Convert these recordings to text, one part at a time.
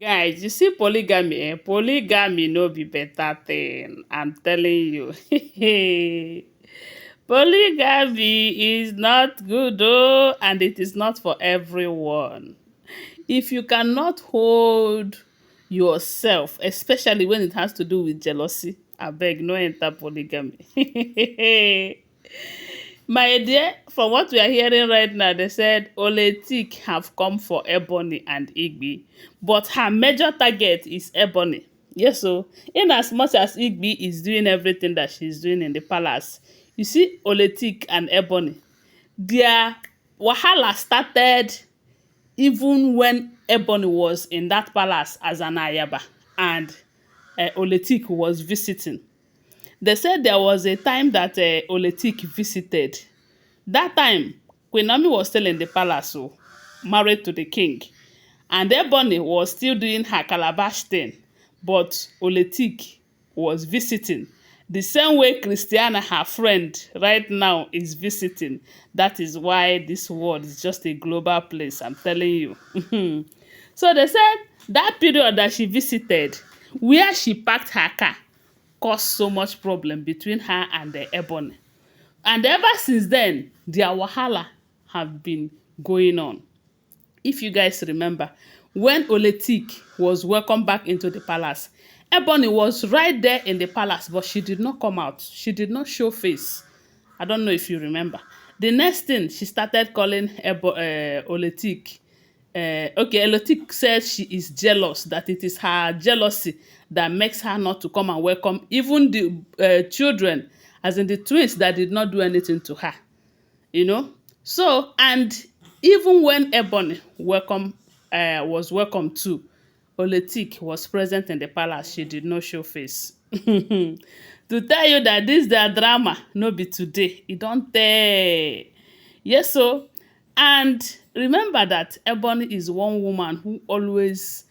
Guys, you see polygamy, polygamy no be better thing. I'm telling you. Polygamy is not good though, and it is not for everyone. If you cannot hold yourself, especially when it has to do with jealousy, abeg no enter polygamy. My dear, from what we are hearing right now, they said Oletik have come for Ebony and Igbi, but her major target is Ebony. Yes, so in as much as Igbi is doing everything that she's doing in the palace, you see Oletik and Ebony, their wahala started even when Ebony was in that palace as an ayaba and Oletik was visiting. They said there was a time that Oletik visited. That time, Queen Naomi was still in the palace, so married to the king. And Ebony was still doing her calabash thing, but Oletik was visiting. The same way Christiana, her friend, right now is visiting. That is why this world is just a global place, I'm telling you. So they said that period that she visited, where she parked her car, caused so much problem between her and the Ebony. And ever since then, their wahala have been going on. If you guys remember, when Oletik was welcomed back into the palace, Ebony was right there in the palace, but she did not come out. She did not show face. I don't know if you remember. The next thing, she started calling Oletik. Okay, Oletik says she is jealous, that it is her jealousy that makes her not to come and welcome even the children, as in the twins that did not do anything to her. You know, so and even when Ebony was welcome too, Oletik was present in the palace, she did not show face. To tell you that this their drama no be today, e don tey. Yes, so and remember that Ebony is one woman who always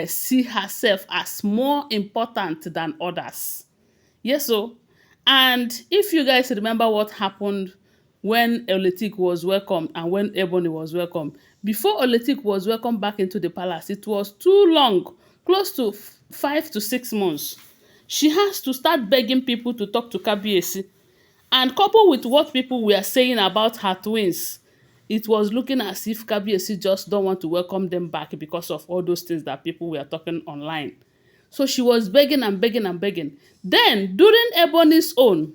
see herself as more important than others. Yes, so and if you guys remember what happened when Oletik was welcome and when Ebony was welcome, before Oletik was welcomed back into the palace, it was too long, close to 5 to 6 months. She has to start begging people to talk to Kabiyesi. And coupled with what people were saying about her twins, it was looking as if Kabiyesi just don't want to welcome them back because of all those things that people were talking online. So she was begging and begging and begging. Then, during Ebony's own,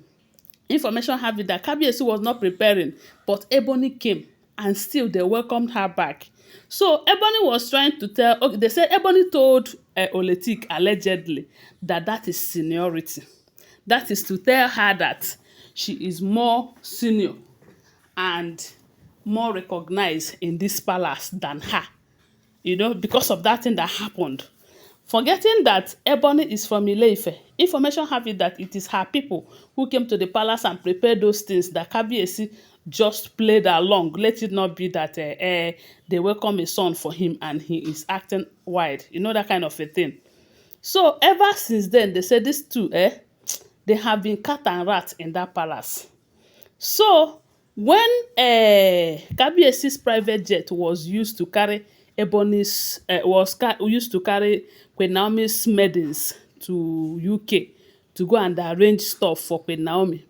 information have it that Kabiyesi was not preparing, but Ebony came and still they welcomed her back. So Ebony was trying to tell, okay, they said Ebony told Oletik allegedly that that is seniority. That is to tell her that she is more senior and more recognized in this palace than her. You know, because of that thing that happened. Forgetting that Ebony is from Ile-Ife, information have it that it is her people who came to the palace and prepared those things that Kabiyesi just played along. Let it not be that they welcome a son for him and he is acting wild. You know, that kind of a thing. So ever since then, they said these two, they have been cat and rat in that palace. So when Kabiyesi's private jet was used to carry used to carry Queen Naomi's maidens to UK to go and arrange stuff for Queen Naomi,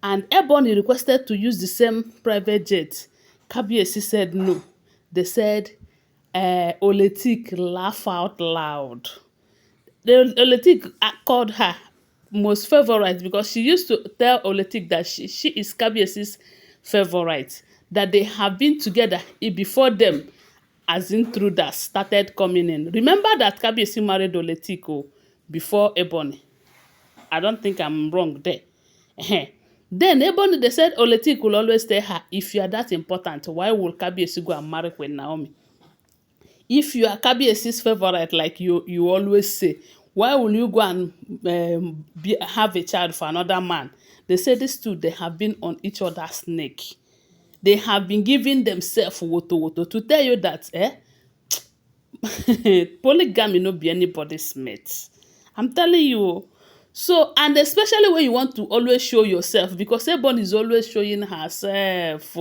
and Ebony requested to use the same private jet, Kabiyesi said no. They said Oletik laugh out loud. The Oletik called her most favorite because she used to tell Oletik that she is Kabiyesi's favorite, that they have been together before them as intruders started coming in. Remember that Kabiyesi married Oletik before Ebony. I don't think I'm wrong there. Then Ebony, they said Oletik will always tell her, if you are that important, why will Kabiyesi go and marry Queen Naomi? If you are Kabiyesi's favorite, like you always say, why will you go and have a child for another man? They say these two, they have been on each other's neck. They have been giving themselves woto to tell you that polygamy no be anybody's mate. I'm telling you. So, and especially when you want to always show yourself, because everyone is always showing herself.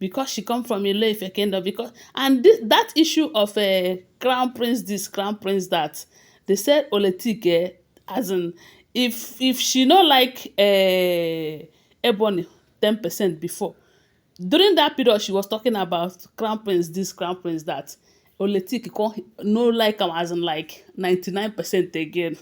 because she come from Ile-Ife kingdom, because and that issue of a crown prince this, crown prince that, they said Oletik, as in, if she no like Ebony 10% before, during that period she was talking about crown prince this, crown prince that, Oletik no like am as in like 99% again.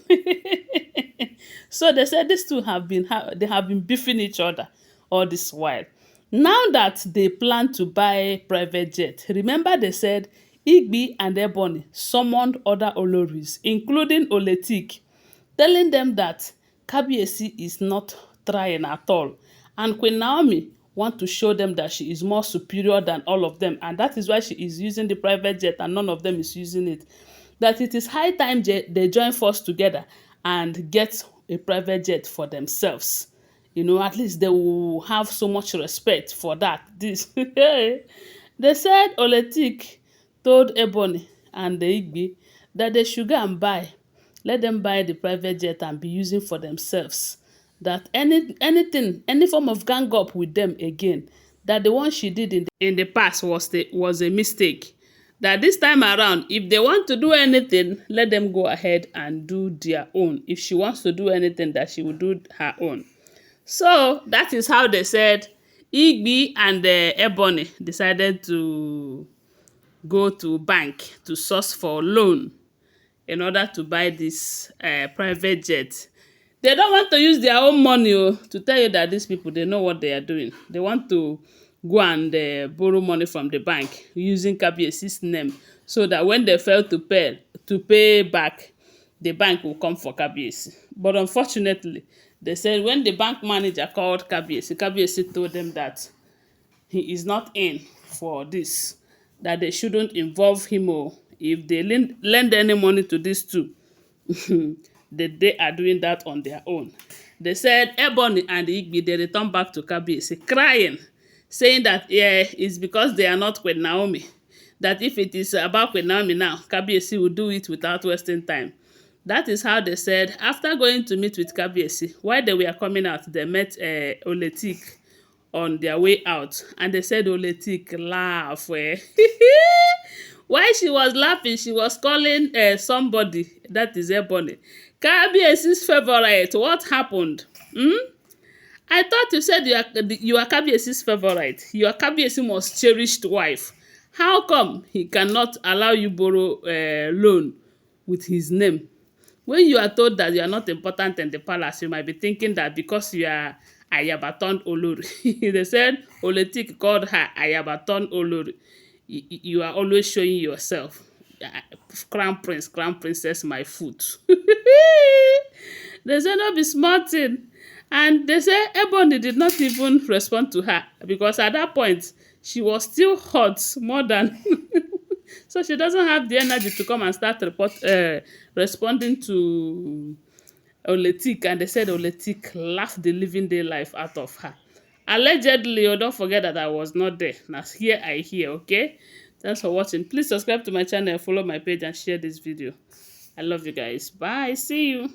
So they said these two they have been beefing each other all this while. Now that they plan to buy private jet, remember they said Igbi and Ebony summoned other Olories, including Oletik, telling them that Kabiyesi is not trying at all, and Queen Naomi want to show them that she is more superior than all of them, and that is why she is using the private jet and none of them is using it. That it is high time they join force together and get a private jet for themselves. You know, at least they will have so much respect for that. This they said Oletik told Ebony and the Igbi that they should go and let them buy the private jet and be using for themselves. That any form of gang up with them again, that the one she did in the past was a mistake. That this time around, if they want to do anything, let them go ahead and do their own. If she wants to do anything, that she will do her own. So that is how they said Igbi and Ebony decided to go to bank to source for loan in order to buy this private jet. They don't want to use their own money to tell you that these people, they know what they are doing. They want to go and borrow money from the bank using Kabiyesi's name, so that when they fail to pay back, the bank will come for Kabiyesi. But unfortunately, they said when the bank manager called Kabiyesi told them that he is not in for this, that they shouldn't involve him. If they lend any money to these two, they are doing that on their own. They said Ebony and Igbi, they returned back to Kabiyesi crying, saying that it's because they are not Queen Naomi. That if it is about Queen Naomi now, Kabiyesi will do it without wasting time. That is how they said, after going to meet with Kabiyesi, while they were coming out, they met Oletik on their way out. And they said Oletik laugh. While she was laughing, she was calling somebody, that is Ebony, Kabiyesi's favorite. What happened? I thought you said you are Kabiyesi's favorite. You are Kabiyesi's most cherished wife. How come he cannot allow you borrow loan with his name? When you are told that you are not important in the palace, you might be thinking that because you are Ayaba turned Olori. They said Oletik called her Ayaba turned Olori. You are always showing yourself. Crown prince, crown princess, my foot. They said no be small thing. And they say Ebony did not even respond to her, because at that point she was still hot more than so she doesn't have the energy to come and start responding to Oletik. And they said Oletik laughed the living day life out of her. Allegedly, don't forget that I was not there. Now here I hear, okay? Thanks for watching. Please subscribe to my channel, follow my page, and share this video. I love you guys. Bye. See you.